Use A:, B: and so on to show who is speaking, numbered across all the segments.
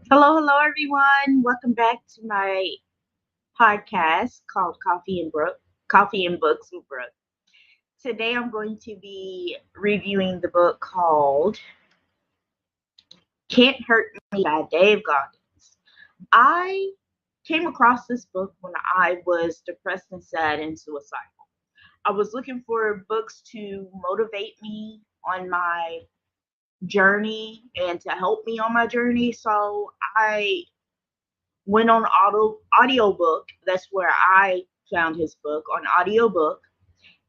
A: Hello, everyone. Welcome back to my podcast called Coffee and Books with Brook. Today, I'm going to be reviewing the book called "Can't Hurt Me" by Dave Goggins. I came across this book when I was depressed and sad and suicidal. I was looking for books to motivate me on my journey and to help me on my journey. So I went on audiobook. That's where I found his book on audiobook,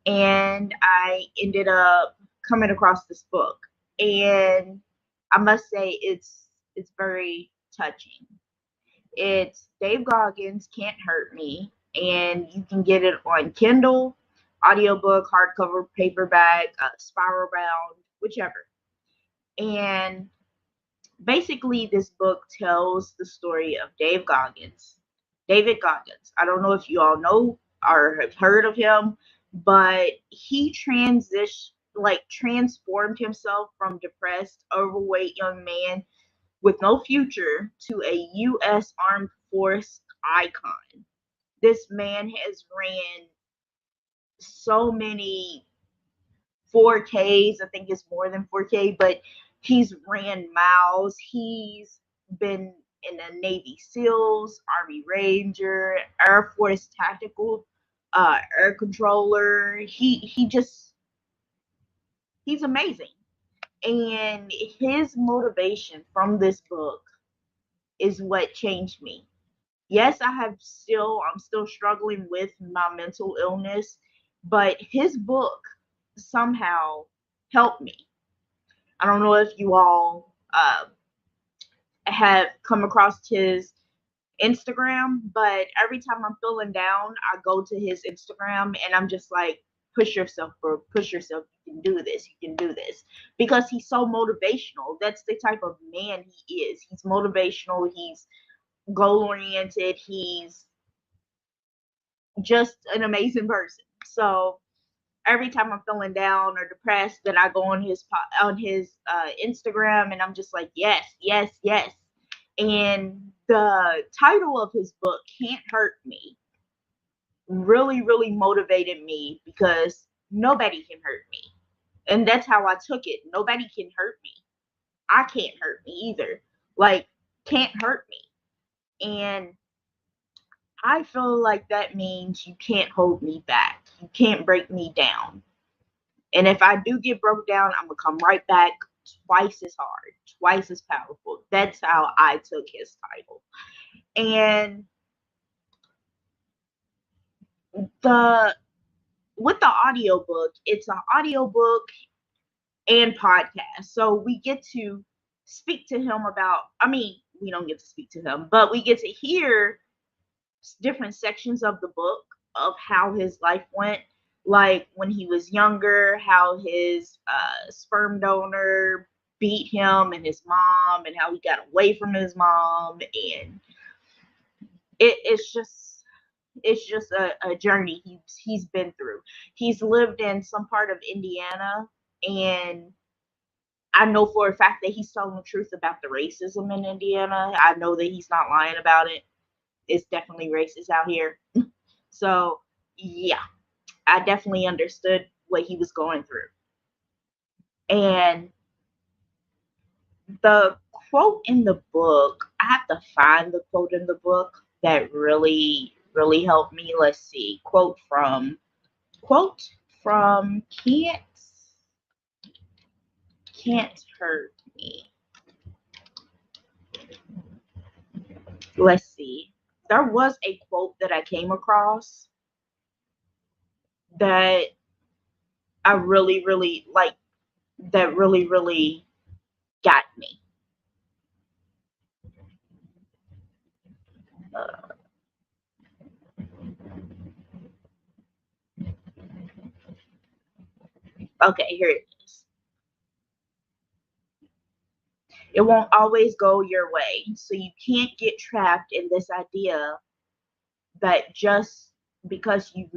A: and I ended up coming across this book. And I must say it's very touching. It's Dave Goggins, Can't Hurt Me, and you can get it on Kindle, audiobook, hardcover, paperback, spiral bound, whichever. And basically, this book tells the story of David Goggins. I don't know if you all know or have heard of him, but he transformed himself from depressed, overweight young man with no future to a U.S. Armed Force icon. This man has ran so many 4Ks. I think it's more than 4K, but he's ran miles. He's been in the Navy SEALs, Army Ranger, Air Force Tactical, Air Controller. He's amazing. And his motivation from this book is what changed me. Yes, I'm still struggling with my mental illness, but his book somehow helped me. I don't know if you all have come across his Instagram, but every time I'm feeling down, I go to his Instagram and I'm just like, push yourself, bro, push yourself. You can do this. You can do this. Because he's so motivational. That's the type of man he is. He's motivational. He's goal oriented. He's just an amazing person. So every time I'm feeling down or depressed, then I go on his Instagram and I'm just like, yes, yes, yes. And the title of his book, Can't Hurt Me, really, really motivated me because nobody can hurt me. And that's how I took it. Nobody can hurt me. I can't hurt me either. Like, can't hurt me. And I feel like that means you can't hold me back. You can't break me down. And if I do get broke down, I'm gonna come right back twice as hard, twice as powerful. That's how I took his title. And the with the audiobook, it's an audiobook and podcast. So we get to speak to him about, I mean, we don't get to speak to him, but we get to hear different sections of the book of how his life went, like when he was younger, how his sperm donor beat him and his mom, and how he got away from his mom. And it's just a journey he's been through. He's lived in some part of Indiana, and I know for a fact that he's telling the truth about the racism in Indiana. I know that he's not lying about it. It's definitely racist out here. So, yeah, I definitely understood what he was going through. And the quote in the book, I have to find the quote in the book that really, really helped me. Let's see. Quote from can't hurt me. Let's see. There was a quote that I came across that I really, really like, that really, really got me. Uh, okay, here it is. It won't always go your way, so you can't get trapped in this idea that just because you've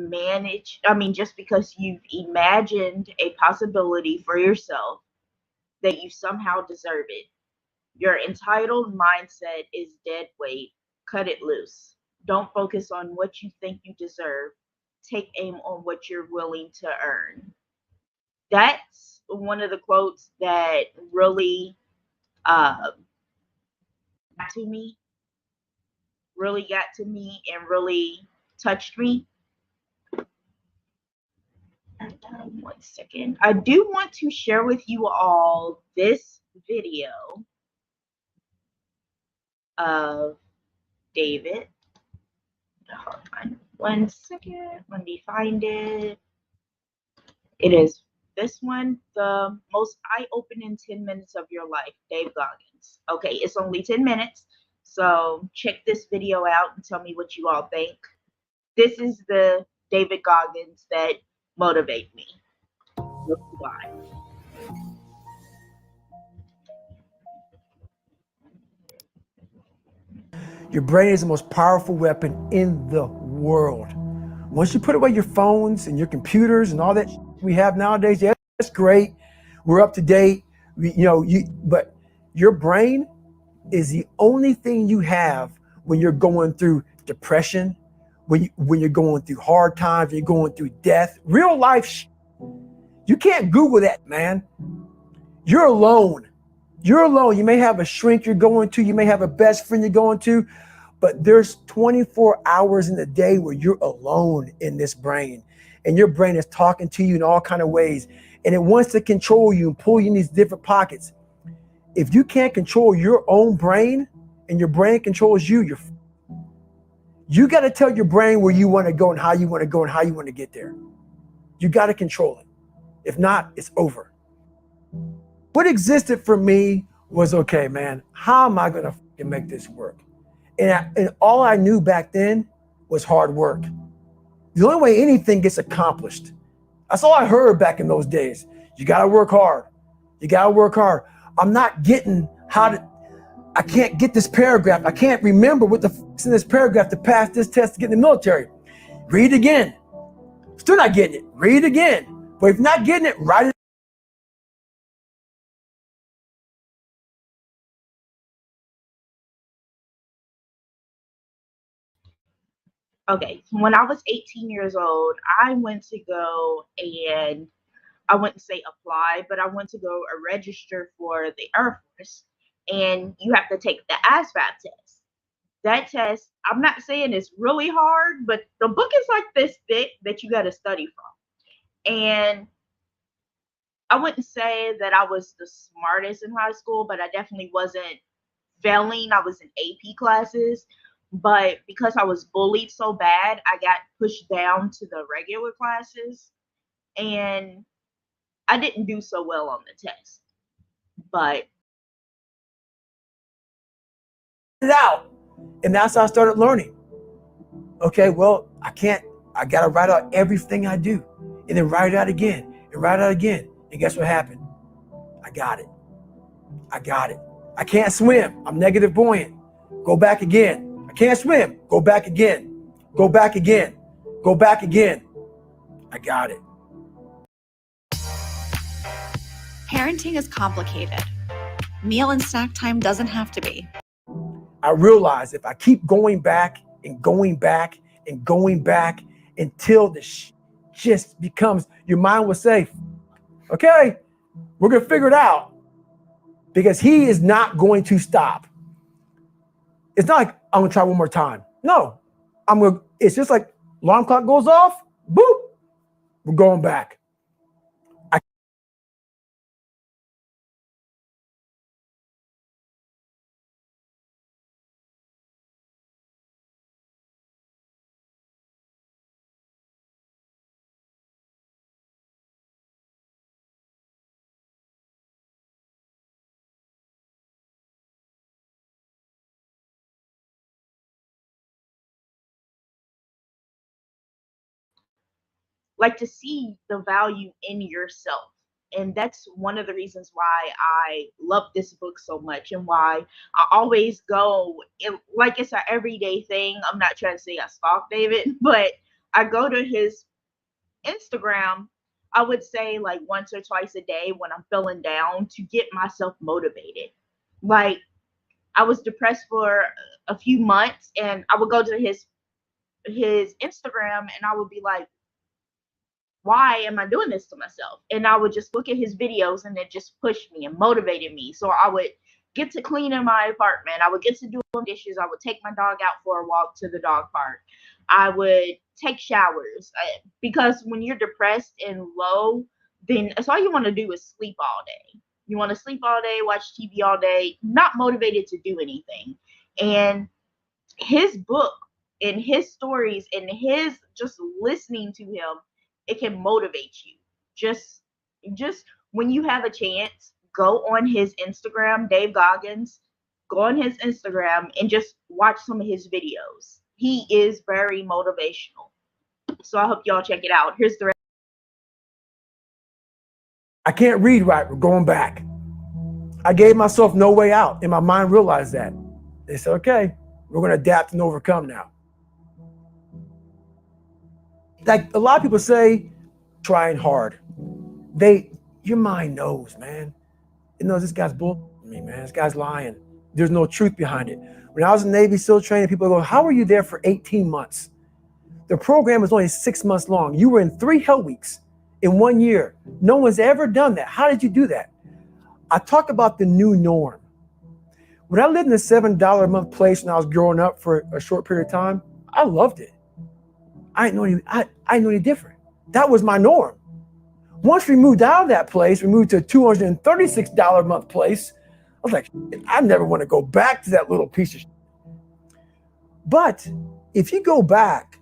A: imagined a possibility for yourself, that you somehow deserve it. Your entitled mindset is dead weight. Cut it loose. Don't focus on what you think you deserve. Take aim on what you're willing to earn. That's one of the quotes that really got to me, and really touched me. 1 second. I do want to share with you all this video of David. Hold on 1 second. Let me find it. It is this one, the most eye-opening 10 minutes of your life, Dave Goggins. Okay, it's only 10 minutes, so check this video out and tell me what you all think. This is the David Goggins that motivate me. Let's why.
B: Your brain is the most powerful weapon in the world. Once you put away your phones and your computers and all that we have nowadays, yeah, that's great. We're up to date. But your brain is the only thing you have when you're going through depression, when you're going through hard times, when you're going through death, real life. You can't Google that, man. You're alone. You're alone. You may have a shrink you're going to, you may have a best friend you're going to, but there's 24 hours in the day where you're alone in this brain, and your brain is talking to you in all kinds of ways, and it wants to control you and pull you in these different pockets. If you can't control your own brain and your brain controls you, you got to tell your brain where you want to go and how you want to go and how you want to get there. You got to control it. If not, it's over. What existed for me was, okay, man, how am I going to make this work? And all I knew back then was hard work. The only way anything gets accomplished. That's all I heard back in those days. You got to work hard. You got to work hard. I'm not getting I can't get this paragraph. I can't remember what the f***'s in this paragraph to pass this test to get in the military. Read again. Still not getting it. Read again. But if you're not getting it, write it.
A: Okay, when I was 18 years old, I went to go and I wouldn't say apply, but I went to go register for the Air Force, and you have to take the ASVAB test. That test, I'm not saying it's really hard, but the book is like this thick that you got to study from. And I wouldn't say that I was the smartest in high school, but I definitely wasn't failing. I was in AP classes, but because I was bullied so bad, I got pushed down to the regular classes, and I didn't do so well on the test. But
B: It out. And that's how I started learning. Okay, well, I got to write out everything I do, and then write it out again and write it out again. And guess what happened? I got it. I can't swim. I'm negative buoyant. Go back again. I can't swim. Go back again. Go back again. Go back again. I got it.
C: Parenting is complicated. Meal and snack time doesn't have to be.
B: I realize if I keep going back and going back and going back until the just becomes, your mind will say, okay, we're going to figure it out, because he is not going to stop. It's not like I'm going to try one more time. No, it's just like alarm clock goes off, boop, we're going back.
A: like to see the value in yourself. And that's one of the reasons why I love this book so much, and why I always go, like it's an everyday thing. I'm not trying to say I stalk David, but I go to his Instagram, I would say like once or twice a day when I'm feeling down, to get myself motivated. Like, I was depressed for a few months, and I would go to his Instagram, and I would be like, why am I doing this to myself? And I would just look at his videos, and it just pushed me and motivated me. So I would get to clean in my apartment. I would get to do dishes. I would take my dog out for a walk to the dog park. I would take showers, because when you're depressed and low, then that's all you want to do is sleep all day. You want to sleep all day, watch TV all day, not motivated to do anything. And his book and his stories and his just listening to him, it can motivate you. Just when you have a chance, go on his Instagram, Dave Goggins. Go on his Instagram and just watch some of his videos. He is very motivational. So I hope y'all check it out. Here's the rest.
B: I can't read right. We're going back. I gave myself no way out, and my mind realized that. They said, okay, we're going to adapt and overcome now. Like a lot of people say, trying hard. Your mind knows, man. It knows this guy's bull me, man. This guy's lying. There's no truth behind it. When I was in Navy SEAL training, people go, how were you there for 18 months? The program was only 6 months long. You were in 3 hell weeks in 1 year. No one's ever done that. How did you do that? I talk about the new norm. When I lived in a $7 a month place when I was growing up for a short period of time, I loved it. I didn't know any different. That was my norm. Once we moved out of that place, we moved to a $236 a month place. I was like, I never want to go back to that little piece of shit. But if you go back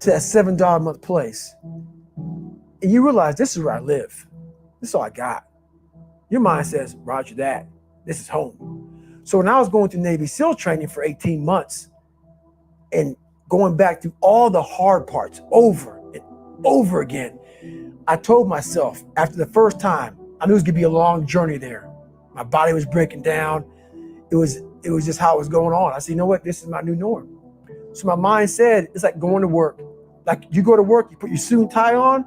B: to that $7 a month place and you realize this is where I live, this is all I got, your mind says, roger that, this is home. So when I was going through Navy SEAL training for 18 months and going back through all the hard parts over and over again, I told myself after the first time, I knew it was gonna be a long journey there. My body was breaking down. It was just how it was going on. I said, you know what? This is my new norm. So my mind said, it's like going to work. Like you go to work, you put your suit and tie on.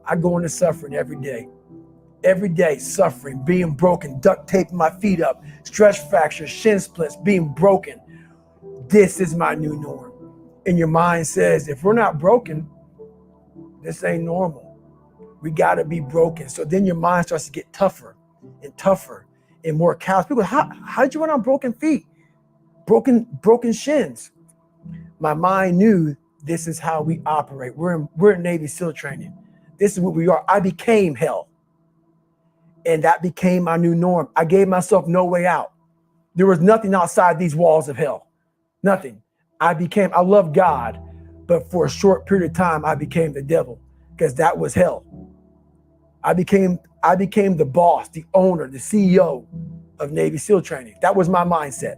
B: I go into suffering every day, suffering, being broken, duct taping my feet up, stress fractures, shin splits, being broken. This is my new norm. And your mind says, if we're not broken, this ain't normal. We got to be broken. So then your mind starts to get tougher and tougher and more callous. People, how did you run on broken feet? Broken shins. My mind knew this is how we operate. We're in Navy SEAL training. This is what we are. I became hell. And that became my new norm. I gave myself no way out. There was nothing outside these walls of hell. Nothing. I love God, but for a short period of time, I became the devil because that was hell. I became the boss, the owner, the CEO of Navy SEAL training. That was my mindset.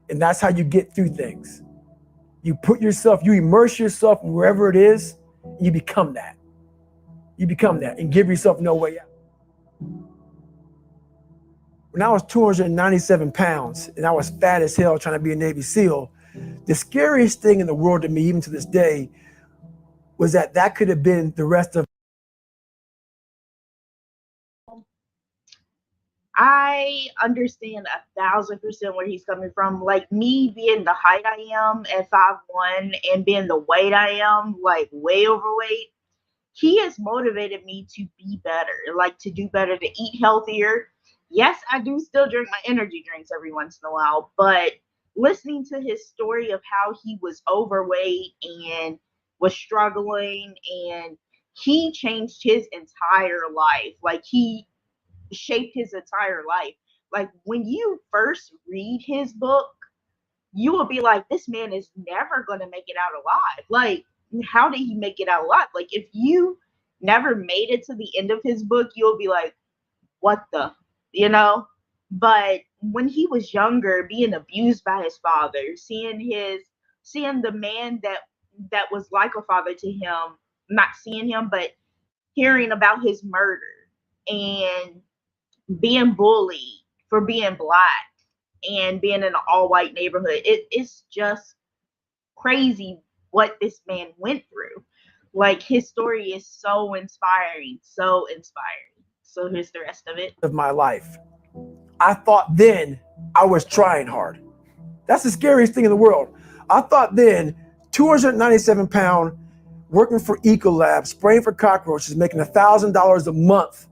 B: And that's how you get through things. You immerse yourself wherever it is, and you become that. You become that and give yourself no way out. When I was 297 pounds and I was fat as hell trying to be a Navy SEAL, the scariest thing in the world to me, even to this day, was that could have been the rest of.
A: I understand 1,000% where he's coming from. Like me being the height I am at 5'1" and being the weight I am, like way overweight, he has motivated me to be better, like to do better, to eat healthier. Yes, I do still drink my energy drinks every once in a while, but listening to his story of how he was overweight and was struggling, and he changed his entire life. Like he shaped his entire life. Like when you first read his book, you will be like, this man is never going to make it out alive. Like, how did he make it out alive? Like, if you never made it to the end of his book, you'll be like, what the, you know? But when he was younger, being abused by his father, seeing the man that was like a father to him, not seeing him, but hearing about his murder and being bullied for being black and being in an all-white neighborhood, it's just crazy what this man went through. Like his story is so inspiring, so inspiring. So here's the rest of it.
B: Of my life. I thought then I was trying hard. That's the scariest thing in the world. I thought then 297-pound, working for Ecolab, spraying for cockroaches, making $1,000 a month.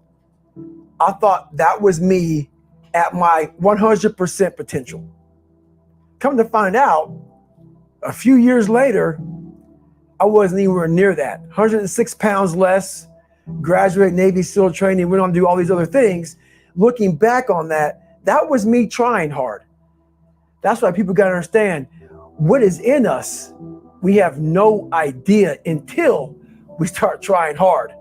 B: I thought that was me at my 100% potential. Come to find out, a few years later, I wasn't anywhere near that. 106 pounds less, graduated Navy SEAL training, went on to do all these other things. Looking back on that, that was me trying hard. That's why people got to understand what is in us. We have no idea until we start trying hard.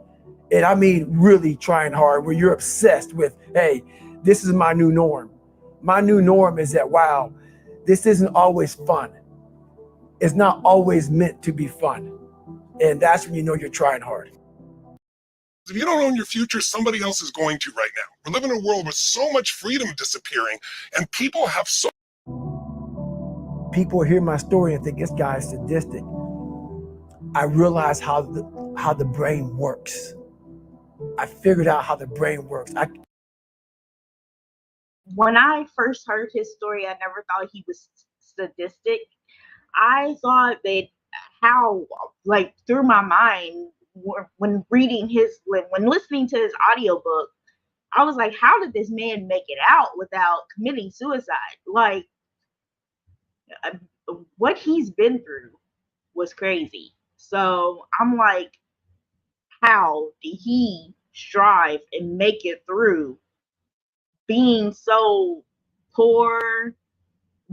B: And I mean really trying hard, where you're obsessed with, hey, this is my new norm. My new norm is that, wow, this isn't always fun. It's not always meant to be fun. And that's when you know you're trying hard.
D: If you don't own your future, somebody else is going to right now. We're living in a world with so much freedom disappearing, and people have so...
B: People hear my story and think this guy is sadistic. I realized how the brain works. I figured out how the brain works.
A: When I first heard his story, I never thought he was sadistic. I thought that through my mind, when listening to his audiobook, I was like, how did this man make it out without committing suicide? Like, what he's been through was crazy. So I'm like, how did he strive and make it through being so poor,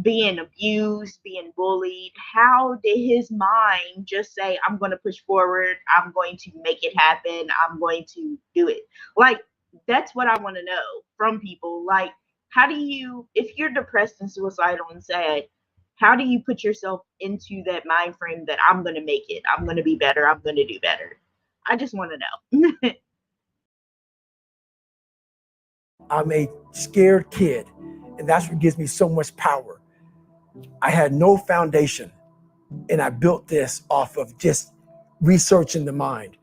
A: being abused, being bullied? How did his mind just say, I'm going to push forward, I'm going to make it happen, I'm going to do it? Like, that's what I want to know from people. Like, how do you, if you're depressed and suicidal and sad, how do you put yourself into that mind frame that I'm going to make it, I'm going to be better, I'm going to do better? I just want to know.
B: I'm a scared kid, and that's what gives me so much power. I had no foundation, and I built this off of just researching the mind.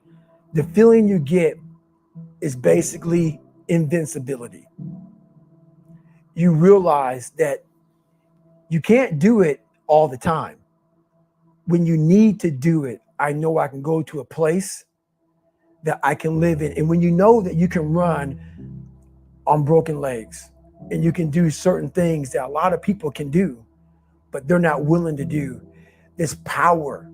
B: The feeling you get is basically invincibility. You realize that you can't do it all the time. When you need to do it, I know I can go to a place that I can live in. And when you know that you can run on broken legs and you can do certain things that a lot of people can do, but they're not willing to do, this power,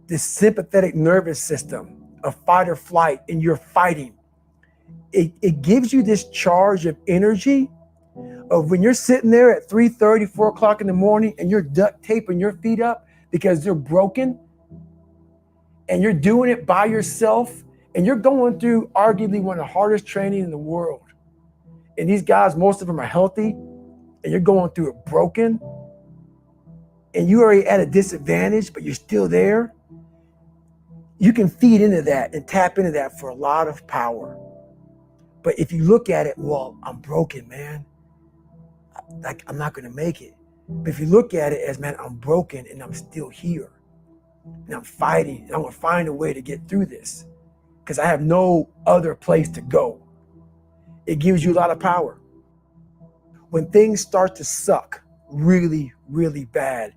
B: this sympathetic nervous system of fight or flight, and you're fighting, it gives you this charge of energy of when you're sitting there at 3:30, 4 o'clock in the morning and you're duct taping your feet up because they're broken, and you're doing it by yourself, and you're going through arguably one of the hardest training in the world. And these guys, most of them are healthy, and you're going through it broken, and you're already at a disadvantage, but you're still there. You can feed into that and tap into that for a lot of power. But if you look at it, well, I'm broken, man. Like, I'm not going to make it. But if you look at it as, man, I'm broken and I'm still here, and I'm fighting, and I'm going to find a way to get through this because I have no other place to go. It gives you a lot of power. When things start to suck really, really bad,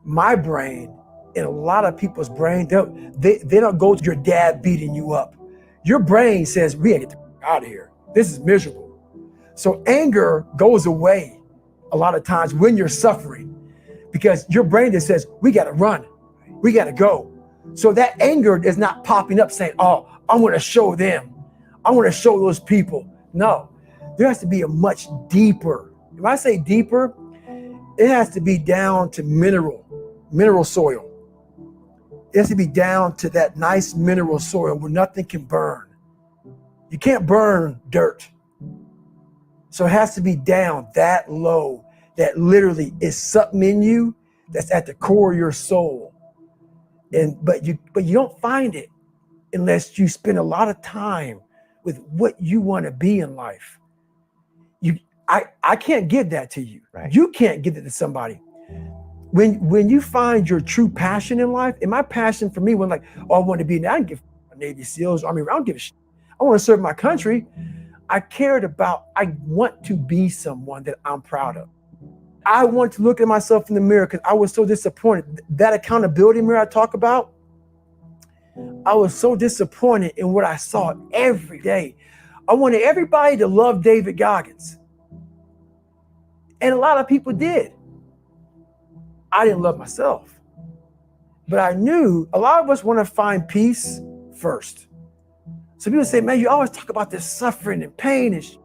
B: my brain and a lot of people's brain, they don't go to your dad beating you up. Your brain says, we gotta get the out of here. This is miserable. So anger goes away a lot of times when you're suffering, because your brain just says, we gotta run, we gotta go. So that anger is not popping up saying, oh, I wanna show them, I wanna show those people. No, there has to be a much deeper. If I say deeper, it has to be down to mineral soil. It has to be down to that nice mineral soil where nothing can burn. You can't burn dirt. So it has to be down that low, that literally is something in you that's at the core of your soul. But you don't find it unless you spend a lot of time with what you want to be in life. I can't give that to you. Right. You can't give it to somebody. When you find your true passion in life, and my passion for me, when like, oh, I want to be, I don't give Navy SEALs, Army, I don't give a shit. I want to serve my country. I cared about, I want to be someone that I'm proud of. I want to look at myself in the mirror because I was so disappointed. That accountability mirror I talk about, I was so disappointed in what I saw every day. I wanted everybody to love David Goggins. And a lot of people did. I didn't love myself. But I knew a lot of us want to find peace first. So people say, man, you always talk about this suffering and pain. And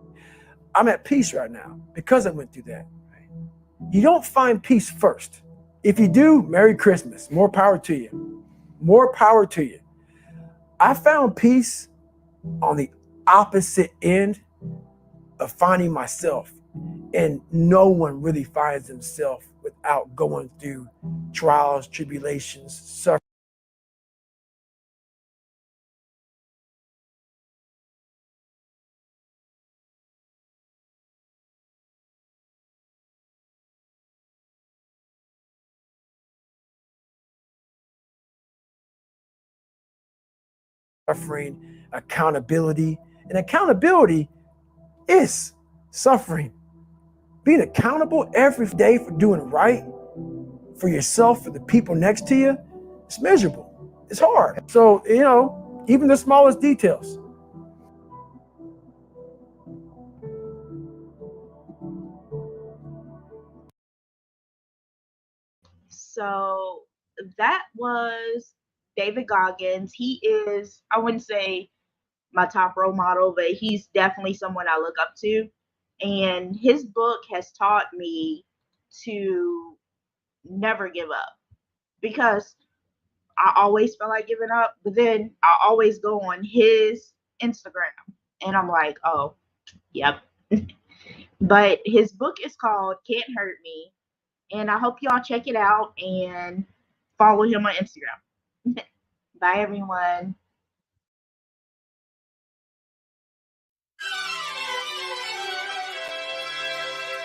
B: I'm at peace right now because I went through that. You don't find peace first. If you do, Merry Christmas. More power to you. More power to you. I found peace on the opposite end of finding myself. And no one really finds themselves without going through trials, tribulations, suffering, accountability. And accountability is suffering. Being accountable every day for doing right for yourself, for the people next to you, it's miserable. It's hard. So, even the smallest details.
A: So that was David Goggins. He is, I wouldn't say my top role model, but he's definitely someone I look up to. And his book has taught me to never give up, because I always feel like giving up, but then I always go on his Instagram and I'm like, oh, yep. But his book is called Can't Hurt Me. And I hope y'all check it out and follow him on Instagram. Bye, everyone.